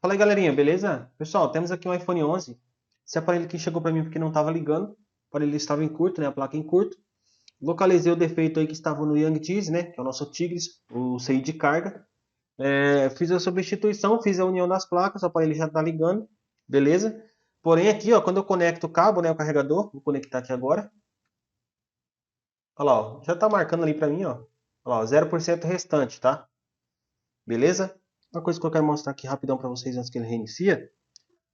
Fala aí, galerinha, beleza? Pessoal, temos aqui um iPhone 11. Esse aparelho aqui chegou para mim porque não estava ligando. O aparelho estava em curto, né? A placa em curto. Localizei o defeito aí que estava no Yang Tees, né? Que é o nosso Tigres, o CI de carga. Fiz a substituição, fiz a união das placas, o aparelho já está ligando, beleza? Porém aqui, ó, quando eu conecto o cabo, né, o carregador, vou conectar aqui agora. Olha lá, ó, já está marcando ali para mim, ó. Olha lá, ó, 0% restante, tá? Beleza? Uma coisa que eu quero mostrar aqui rapidão para vocês antes que ele reinicia.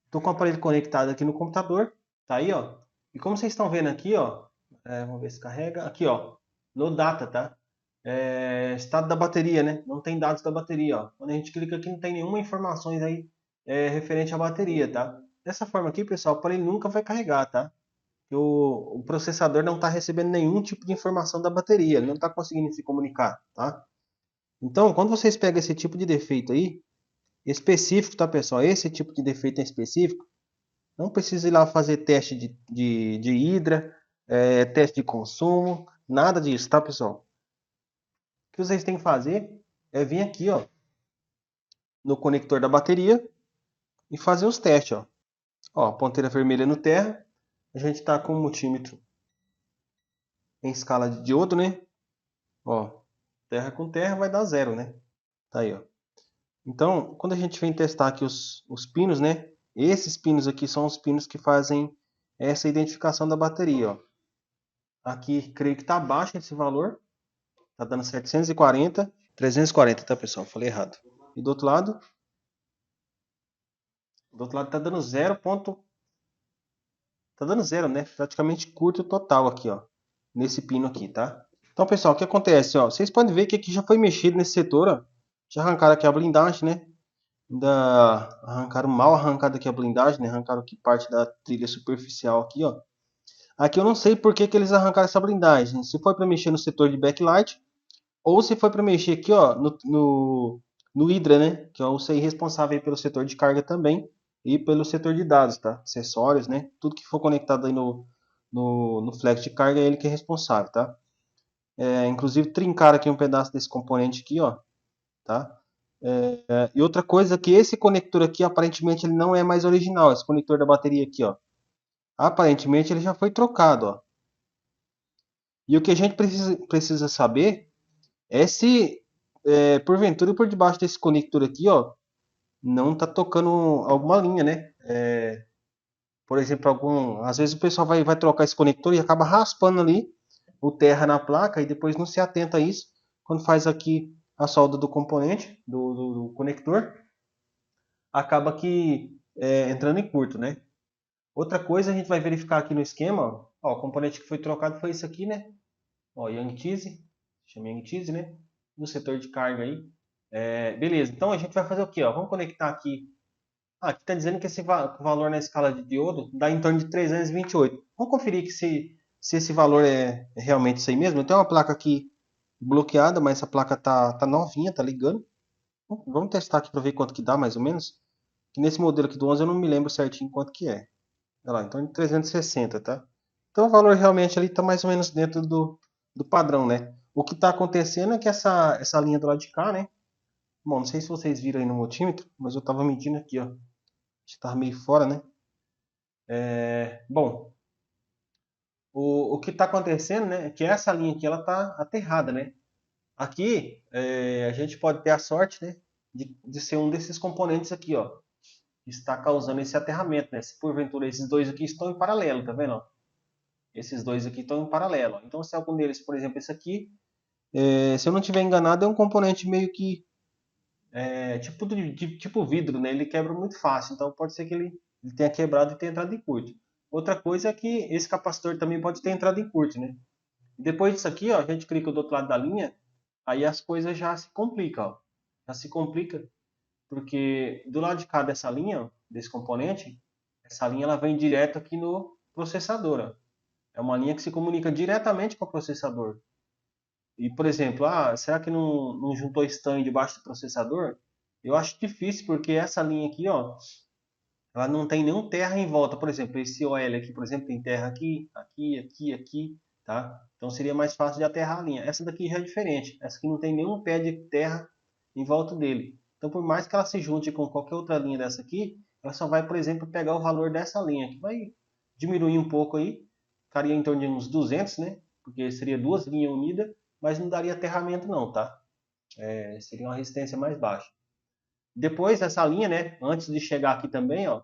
Estou com o aparelho conectado aqui no computador, tá aí, ó. E como vocês estão vendo aqui, ó, vamos ver se carrega. Aqui, ó, no data, tá? Estado da bateria, né? Não tem dados da bateria, ó. Quando a gente clica aqui, não tem nenhuma informações aí referente à bateria, tá? Dessa forma aqui, pessoal, o aparelho nunca vai carregar, tá? O processador não está recebendo nenhum tipo de informação da bateria, ele não está conseguindo se comunicar, tá? Então, quando vocês pegam esse tipo de defeito aí, específico, tá, pessoal? Esse tipo de defeito em específico, não precisa ir lá fazer teste de hidra, teste de consumo, nada disso, tá, pessoal? O que vocês têm que fazer é vir aqui, ó, no conector da bateria e fazer os testes, ó. Ó, ponteira vermelha no terra, a gente tá com o multímetro em escala de diodo, né? Ó, terra com terra vai dar zero, né? Tá aí, ó. Então, quando a gente vem testar aqui os pinos, né? Esses pinos aqui são os pinos que fazem essa identificação da bateria, ó. Aqui, creio que tá baixo esse valor. Tá dando 740. 340, tá, pessoal? Falei errado. E do outro lado? Do outro lado tá dando zero. Tá dando zero, né? Praticamente curto total aqui, ó. Nesse pino aqui, tá? Então, pessoal, o que acontece, ó? Vocês podem ver que aqui já foi mexido nesse setor, ó. Já arrancaram aqui a blindagem, né? Ainda arrancaram mal arrancado aqui a blindagem, né? Arrancaram aqui parte da trilha superficial aqui, ó. Aqui eu não sei por que eles arrancaram essa blindagem. Se foi para mexer no setor de backlight ou se foi para mexer aqui, ó, no Hydra, né? Que é o CI responsável aí pelo setor de carga também e pelo setor de dados, tá? Acessórios, né? Tudo que for conectado aí no flex de carga é ele que é responsável, tá? Inclusive trincar aqui um pedaço desse componente aqui, ó, tá? E outra coisa é que esse conector aqui, aparentemente, ele não é mais original. Esse conector da bateria aqui, ó. Aparentemente, ele já foi trocado, ó. E o que a gente precisa saber é se, porventura, por debaixo desse conector aqui, ó, não tá tocando alguma linha, né? Por exemplo, às vezes o pessoal vai trocar esse conector e acaba raspando ali o terra na placa e depois não se atenta a isso. Quando faz aqui a solda do componente, do conector, acaba que entrando em curto, né? Outra coisa a gente vai verificar aqui no esquema, ó, o componente que foi trocado foi esse aqui, né? Ó, Yang Teese, chama Yang Teese, né? No setor de carga aí. Beleza, então a gente vai fazer o quê? Ó? Vamos conectar aqui. Aqui está dizendo que esse valor na escala de diodo dá em torno de 328. Vamos conferir que se esse valor é realmente isso aí mesmo. Eu tenho uma placa aqui bloqueada, mas essa placa tá novinha, tá ligando. Vamos testar aqui para ver quanto que dá mais ou menos. Que nesse modelo aqui do 11 eu não me lembro certinho quanto que é. Olha lá, então de 360, tá? Então o valor realmente ali está mais ou menos dentro do padrão, né? O que está acontecendo é que essa linha do lado de cá, né? Bom, não sei se vocês viram aí no multímetro, mas eu estava medindo aqui, ó. Estava meio fora, né? Bom, o que está acontecendo, né? É que essa linha aqui, ela está aterrada, né? Aqui, a gente pode ter a sorte, né? De ser um desses componentes aqui, ó. Que está causando esse aterramento, né? Se porventura esses dois aqui estão em paralelo, tá vendo? Esses dois aqui estão em paralelo. Então, se algum deles, por exemplo, esse aqui, se eu não estiver enganado, é um componente meio que tipo vidro, né? Ele quebra muito fácil, então pode ser que ele tenha quebrado e tenha entrado em curto. Outra coisa é que esse capacitor também pode ter entrado em curto, né? Depois disso aqui, ó, a gente clica do outro lado da linha, aí as coisas já se complicam, ó. Já se complica, porque do lado de cá dessa linha, ó, desse componente, essa linha ela vem direto aqui no processador, ó. É uma linha que se comunica diretamente com o processador. E, por exemplo, será que não juntou stand debaixo do processador? Eu acho difícil, porque essa linha aqui, ó, ela não tem nenhum terra em volta. Por exemplo, esse OL aqui, por exemplo, tem terra aqui, aqui, aqui, aqui, tá? Então seria mais fácil de aterrar a linha. Essa daqui já é diferente. Essa aqui não tem nenhum pé de terra em volta dele. Então, por mais que ela se junte com qualquer outra linha dessa aqui, ela só vai, por exemplo, pegar o valor dessa linha, que vai diminuir um pouco aí, ficaria em torno de uns 200, né? Porque seria duas linhas unidas, mas não daria aterramento não, tá? Seria uma resistência mais baixa. Depois, essa linha, né? Antes de chegar aqui também, ó,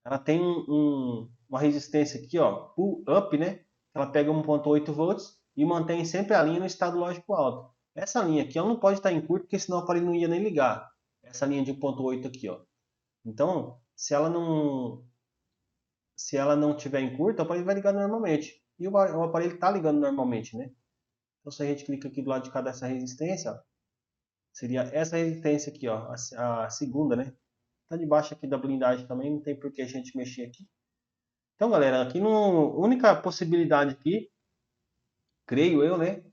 ela tem uma resistência aqui, ó, pull up, né? Ela pega 1.8 volts e mantém sempre a linha no estado lógico alto. Essa linha aqui ela não pode estar em curto, porque senão o aparelho não ia nem ligar. Essa linha de 1.8 aqui, ó. Então, se ela não tiver em curto, o aparelho vai ligar normalmente. E o aparelho está ligando normalmente, né? Então, se a gente clica aqui do lado de cá dessa resistência, ó, seria essa resistência aqui, ó, a segunda, né? Tá debaixo aqui da blindagem também, não tem por que a gente mexer aqui. Então, galera, aqui no única possibilidade aqui, creio eu, né?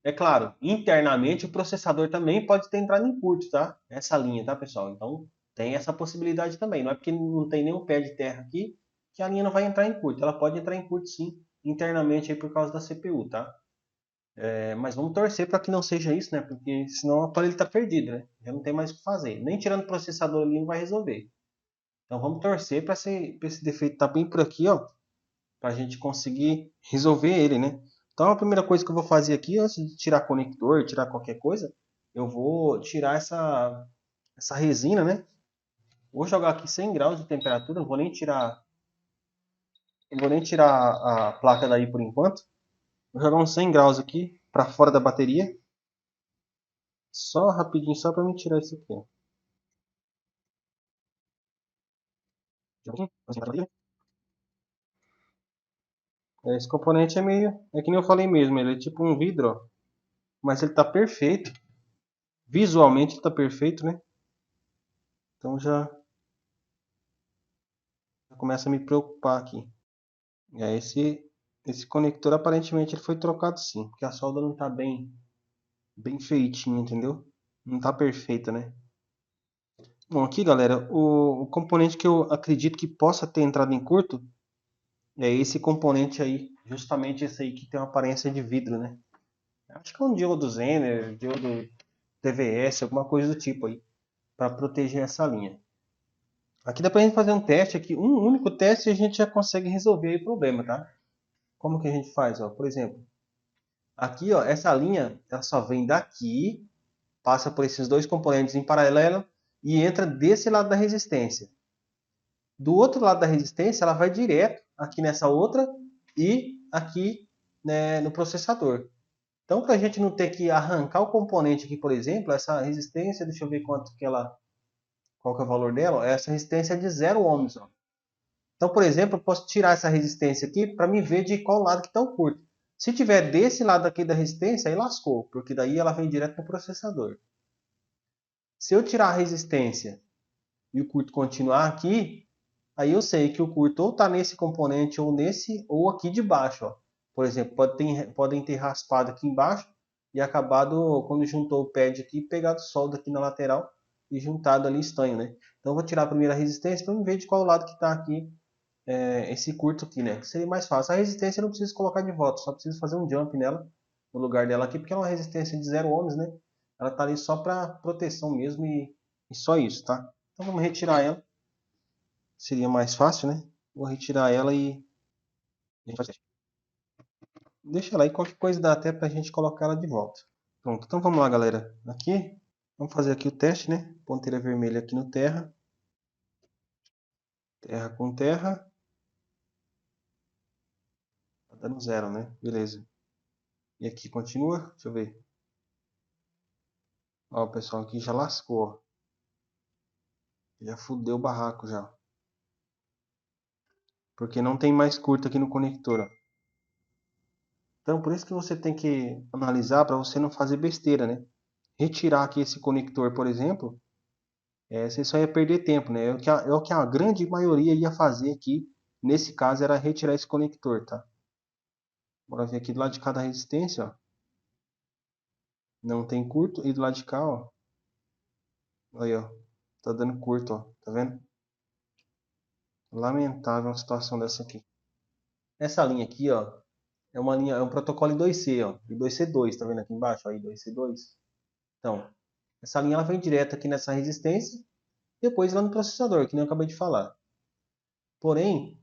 É claro, internamente o processador também pode ter entrado em curto, tá? Essa linha, tá, pessoal? Então, tem essa possibilidade também. Não é porque não tem nenhum pé de terra aqui que a linha não vai entrar em curto. Ela pode entrar em curto sim, internamente aí por causa da CPU, tá? Mas vamos torcer para que não seja isso, né? Porque senão o aparelho está perdido, né? Já não tem mais o que fazer. Nem tirando o processador ali não vai resolver. Então vamos torcer para esse defeito estar bem por aqui, ó, para a gente conseguir resolver ele, né? Então a primeira coisa que eu vou fazer aqui, antes de tirar conector, tirar qualquer coisa, eu vou tirar essa resina, né? Vou jogar aqui 100 graus de temperatura, não vou nem tirar a placa daí por enquanto. Vou jogar uns 100 graus aqui para fora da bateria. Só rapidinho, só para me tirar isso aqui, ó. Esse componente é meio, é que nem eu falei mesmo, ele é tipo um vidro, ó, mas ele tá perfeito. Visualmente ele tá perfeito, né? Então já começa a me preocupar aqui. Esse conector aparentemente ele foi trocado sim, porque a solda não tá bem feitinha, entendeu? Não tá perfeita, né? Bom, aqui galera, o componente que eu acredito que possa ter entrado em curto é esse componente aí, justamente esse aí que tem uma aparência de vidro, né? Acho que é um diodo Zener, diodo TVS, alguma coisa do tipo aí, para proteger essa linha. Aqui dá pra gente fazer um teste aqui, um único teste e a gente já consegue resolver aí o problema, tá? Como que a gente faz, ó? Por exemplo, aqui, ó, essa linha, ela só vem daqui, passa por esses dois componentes em paralelo e entra desse lado da resistência. Do outro lado da resistência, ela vai direto aqui nessa outra e aqui, né, no processador. Então, para a gente não ter que arrancar o componente aqui, por exemplo, essa resistência, deixa eu ver qual que é o valor dela. Essa resistência é de 0 ohms. Ó. Então, por exemplo, eu posso tirar essa resistência aqui para me ver de qual lado que está o curto. Se tiver desse lado aqui da resistência, aí lascou, porque daí ela vem direto para o processador. Se eu tirar a resistência e o curto continuar aqui, aí eu sei que o curto ou está nesse componente ou nesse ou aqui de baixo. Ó. Por exemplo, podem ter raspado aqui embaixo e acabado, quando juntou o pad aqui, pegado solda aqui na lateral e juntado ali estanho, né? Então eu vou tirar a primeira resistência para ver de qual lado que está aqui esse curto aqui, né? Que seria mais fácil. A resistência eu não preciso colocar de volta, só preciso fazer um jump nela, no lugar dela aqui, porque é uma resistência de 0 ohms, né? Ela está ali só para proteção mesmo e só isso, tá? Então vamos retirar ela. Seria mais fácil, né? Vou retirar ela e a gente faz teste. Deixa ela aí, qualquer coisa dá até pra gente colocar ela de volta. Pronto, então vamos lá, galera. Aqui, vamos fazer aqui o teste, né? Ponteira vermelha aqui no terra. Terra com terra. Tá dando zero, né? Beleza. E aqui continua? Deixa eu ver. Ó, o pessoal aqui já lascou, ó. Já fudeu o barraco já. Porque não tem mais curto aqui no conector, ó. Então, por isso que você tem que analisar para você não fazer besteira, né? Retirar aqui esse conector, por exemplo, você só ia perder tempo, né? É o que a grande maioria ia fazer aqui, nesse caso, era retirar esse conector, tá? Bora ver aqui do lado de cada resistência, ó. Não tem curto, e do lado de cá, ó. Aí, ó. Tá dando curto, ó. Tá vendo? Lamentável uma situação dessa aqui. Essa linha aqui, ó, é um protocolo I2C, ó. I2C2, tá vendo aqui embaixo? Ó, I2C2. Então, Essa linha ela vem direto aqui nessa resistência, depois lá no processador, que nem eu acabei de falar. Porém,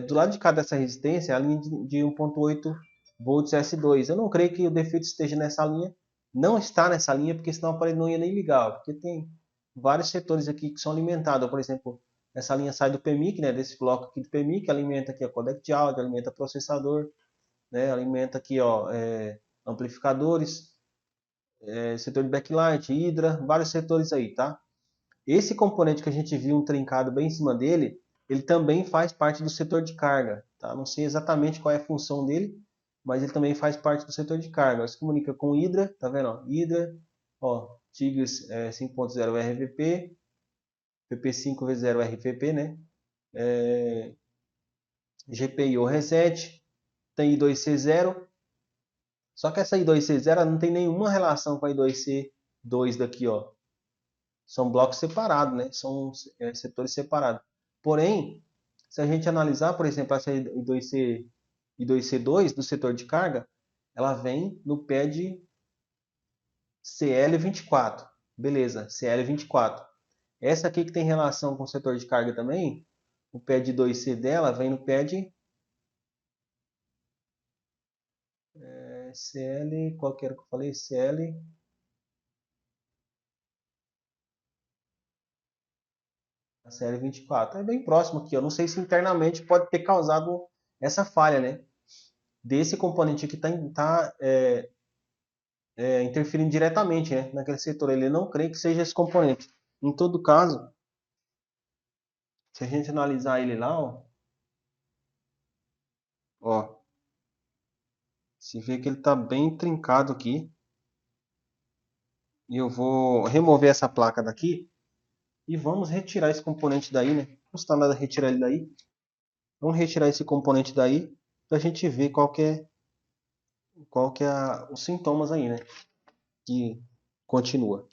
do lado de cá dessa resistência é a linha de 1.8 volts S2. Eu não creio que o defeito esteja nessa linha. Não está nessa linha, porque senão o aparelho não ia nem ligar. Porque tem vários setores aqui que são alimentados. Por exemplo, essa linha sai do PMIC, né, desse bloco aqui do PMIC, alimenta aqui o codec de áudio, alimenta processador, né, alimenta aqui ó, amplificadores, setor de backlight, hidra, vários setores aí, tá? Esse componente que a gente viu um trincado bem em cima dele, ele também faz parte do setor de carga. Tá? Não sei exatamente qual é a função dele, mas ele também faz parte do setor de carga. Ele se comunica com o Hydra, tá vendo? Ó, Hydra, ó, Tigris 5.0 RVP, PP5V0 RVP, né? GPIO Reset, tem I2C0. Só que essa I2C0 não tem nenhuma relação com a I2C2 daqui, ó. São blocos separados, né? São setores separados. Porém, se a gente analisar, por exemplo, essa I2C2 do setor de carga, ela vem no pad CL24. Beleza, CL24. Essa aqui que tem relação com o setor de carga também, o pad 2C dela vem no pad CL, qual que era que eu falei? CL24. É bem próximo aqui. Eu não sei se internamente pode ter causado essa falha, né? Desse componente aqui interferindo diretamente, né, naquele setor. Ele não crê que seja esse componente. Em todo caso, se a gente analisar ele lá, ó, se vê que ele está bem trincado aqui. E eu vou remover essa placa daqui e vamos retirar esse componente daí, né? Não custa nada retirar ele daí. Vamos retirar esse componente daí para a gente ver qual que é os sintomas aí, né? Que continua.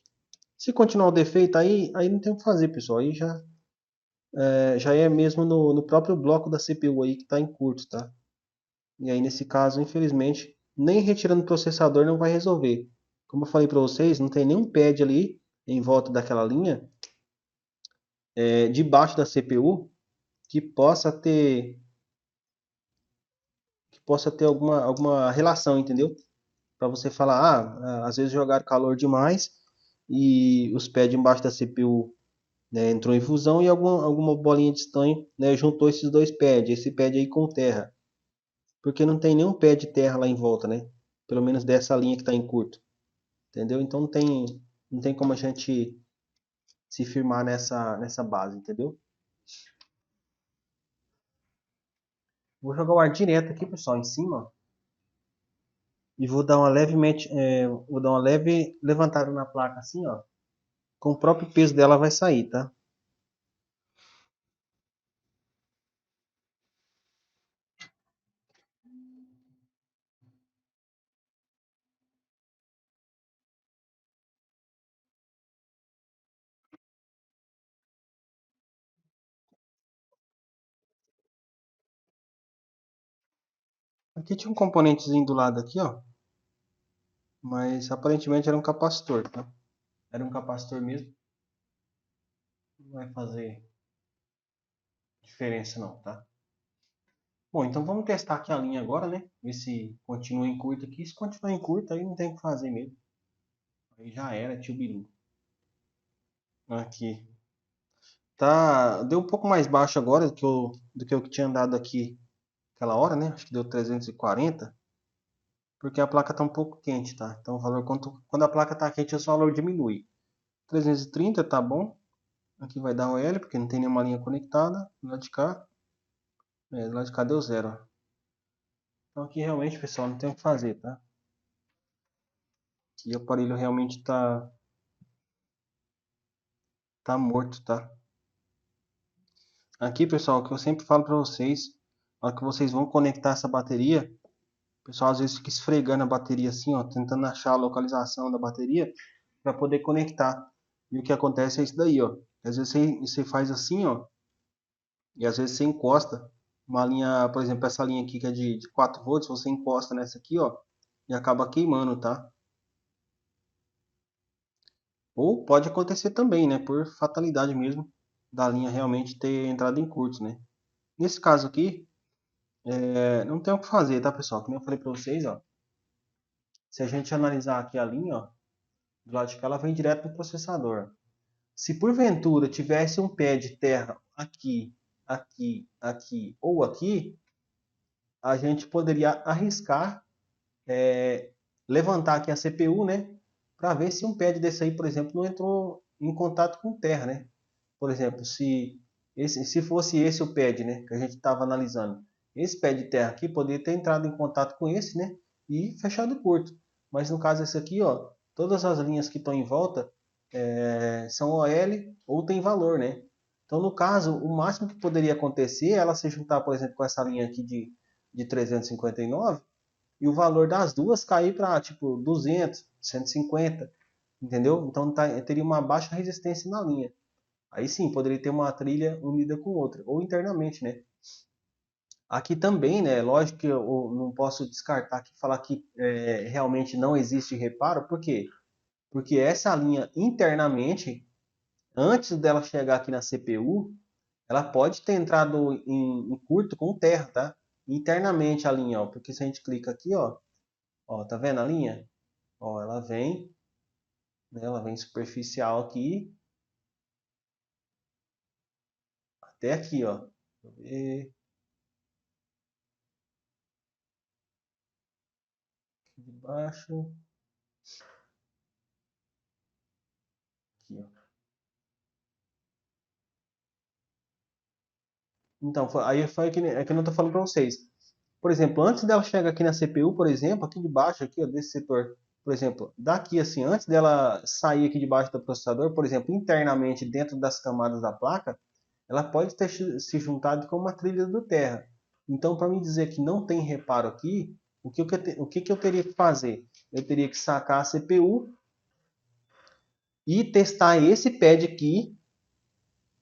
Se continuar o defeito aí não tem o que fazer, pessoal. Aí já é mesmo no próprio bloco da CPU aí que está em curto, tá? E aí nesse caso, infelizmente, nem retirando o processador não vai resolver. Como eu falei para vocês, não tem nenhum pad ali em volta daquela linha, debaixo da CPU, que possa ter alguma relação, entendeu? Para você falar, às vezes jogaram calor demais e os pads embaixo da CPU, né, entrou em fusão e alguma bolinha de estanho, né, juntou esses dois pads, esse pad aí com terra. Porque não tem nenhum pé de terra lá em volta, né? Pelo menos dessa linha que está em curto. Entendeu? Então não tem como a gente se firmar nessa base, entendeu? Vou jogar o ar direto aqui, pessoal, em cima. E vou dar uma leve levantada na placa assim, ó. Com o próprio peso dela vai sair, tá? Aqui tinha um componentezinho do lado aqui, ó. Mas aparentemente era um capacitor, tá? Era um capacitor mesmo. Não vai fazer diferença não, tá? Bom, então vamos testar aqui a linha agora, né? Ver se continua em curto aqui. Se continuar em curto, aí não tem o que fazer mesmo. Aí já era, tio Biru. Aqui. Tá, deu um pouco mais baixo agora do que eu tinha andado aqui aquela hora, né? Acho que deu 340. Porque a placa tá um pouco quente, tá? Então o valor, quando a placa tá quente, o seu valor diminui. 330 tá bom. Aqui vai dar o L, porque não tem nenhuma linha conectada. Do lado de cá. Do lado de cá deu zero. Então aqui realmente, pessoal, não tem o que fazer, tá? Aqui o aparelho realmente tá morto, tá? Aqui, pessoal, o que eu sempre falo para vocês, na hora que vocês vão conectar essa bateria, o pessoal às vezes fica esfregando a bateria assim, ó, tentando achar a localização da bateria para poder conectar. E o que acontece é isso daí, ó. Às vezes você faz assim, ó, e às vezes você encosta uma linha, por exemplo, essa linha aqui que é de 4 volts, você encosta nessa aqui, ó, e acaba queimando, tá? Ou pode acontecer também, né? Por fatalidade mesmo da linha realmente ter entrado em curto, né? Nesse caso aqui, não tem o que fazer, tá, pessoal? Como eu falei para vocês, ó, se a gente analisar aqui a linha, ó, do lado de cá, ela vem direto no processador. Se porventura tivesse um pé de terra aqui, aqui, aqui ou aqui, a gente poderia arriscar levantar aqui a CPU, né? Para ver se um pad desse aí, por exemplo, não entrou em contato com terra, né? Por exemplo, se fosse esse o pad, né, que a gente estava analisando, esse pad de terra aqui poderia ter entrado em contato com esse, né, e fechado o curto. Mas no caso esse aqui, ó, todas as linhas que estão em volta são OL ou tem valor, né? Então, no caso, o máximo que poderia acontecer é ela se juntar, por exemplo, com essa linha aqui de 359 e o valor das duas cair para tipo 200, 150, entendeu? Então teria uma baixa resistência na linha. Aí sim, poderia ter uma trilha unida com outra, ou internamente, né? Aqui também, né? Lógico que eu não posso descartar aqui falar que realmente não existe reparo, por quê? Porque essa linha internamente, antes dela chegar aqui na CPU, ela pode ter entrado em curto com terra, tá? Internamente a linha, ó, porque se a gente clica aqui, ó, tá vendo a linha? Ó, ela vem, né, ela vem superficial aqui até aqui, ó. Deixa eu ver aqui de baixo, aqui, ó. Então, aí foi que eu não tô falando para vocês. Por exemplo, antes dela chegar aqui na CPU, por exemplo, aqui de baixo, aqui, ó, desse setor, por exemplo, daqui assim, antes dela sair aqui de baixo do processador, por exemplo, internamente dentro das camadas da placa, ela pode ter se juntado com uma trilha do terra. Então, para me dizer que não tem reparo aqui, o que eu teria que fazer? Eu teria que sacar a CPU e testar esse pad aqui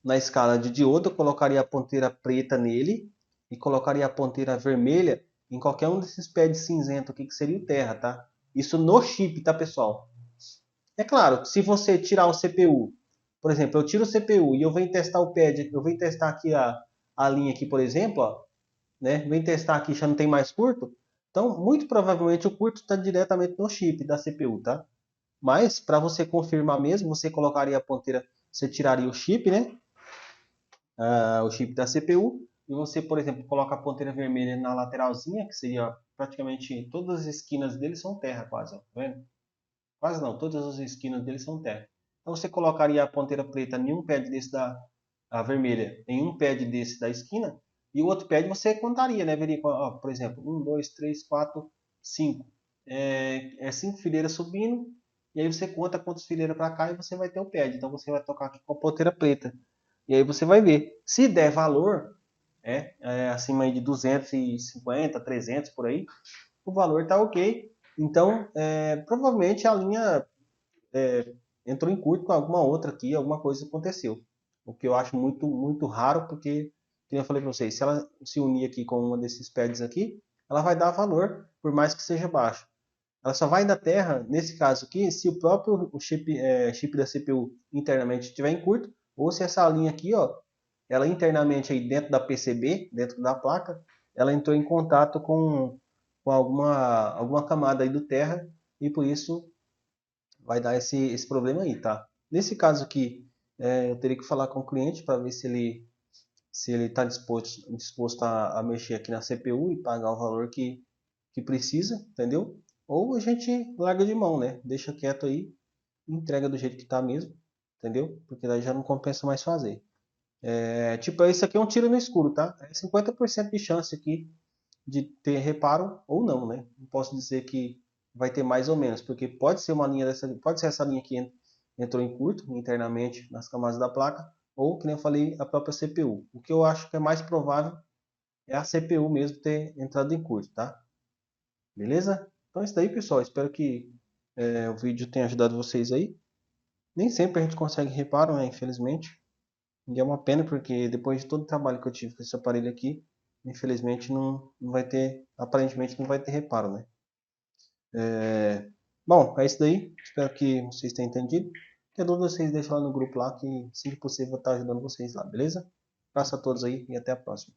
na escala de diodo, eu colocaria a ponteira preta nele e colocaria a ponteira vermelha em qualquer um desses pads cinzento aqui, que seria o terra, tá? Isso no chip, tá, pessoal? É claro, se você tirar o CPU, por exemplo, eu tiro o CPU e eu venho testar o pad, eu venho testar aqui a linha aqui, por exemplo, ó, né? Venho testar aqui, já não tem mais curto. Então, muito provavelmente o curto está diretamente no chip da CPU, tá? Mas, para você confirmar mesmo, você colocaria a ponteira, você tiraria o chip, né? O chip da CPU, e você, por exemplo, coloca a ponteira vermelha na lateralzinha, que seria praticamente todas as esquinas dele são terra, quase, ó, tá vendo? Quase não, todas as esquinas dele são terra. Então você colocaria a ponteira preta em um pad desse a vermelha em um pad desse da esquina, e o outro pad você contaria, né? Veria, ó, por exemplo, um, dois, três, quatro, cinco. Cinco fileiras subindo, e aí você conta quantas fileiras para cá e você vai ter o pad. Então você vai tocar aqui com a ponteira preta. E aí você vai ver. Se der valor, acima de 250, 300 por aí, o valor está ok. Então, provavelmente a linha entrou em curto com alguma outra aqui, alguma coisa aconteceu. O que eu acho muito, muito raro, porque, como eu falei para vocês, se ela se unir aqui com uma desses pads aqui, ela vai dar valor, por mais que seja baixo. Ela só vai da Terra, nesse caso aqui, se o próprio chip da CPU internamente estiver em curto, ou se essa linha aqui, ó, ela internamente aí dentro da PCB, dentro da placa, ela entrou em contato com alguma camada aí do Terra e por isso vai dar esse problema aí, tá? Nesse caso aqui, eu teria que falar com o cliente para ver se ele está disposto a mexer aqui na CPU e pagar o valor que precisa, entendeu? Ou a gente larga de mão, né? Deixa quieto aí, entrega do jeito que tá mesmo, entendeu? Porque daí já não compensa mais fazer. Tipo, isso aqui é um tiro no escuro, tá? É 50% de chance aqui de ter reparo ou não, né? Não posso dizer que vai ter mais ou menos, porque pode ser uma linha dessa, pode ser essa linha que entrou em curto internamente nas camadas da placa, ou, que nem eu falei, a própria CPU. O que eu acho que é mais provável é a CPU mesmo ter entrado em curto, tá? Beleza? Então é isso daí, pessoal. Espero que o vídeo tenha ajudado vocês aí. Nem sempre a gente consegue reparo, né? Infelizmente. E é uma pena porque depois de todo o trabalho que eu tive com esse aparelho aqui, infelizmente não vai ter, aparentemente não vai ter reparo, né? Bom, é isso daí. Espero que vocês tenham entendido. Qualquer dúvida vocês deixam lá no grupo lá que, se possível, eu vou estar ajudando vocês lá, beleza? Abraço a todos aí e até a próxima.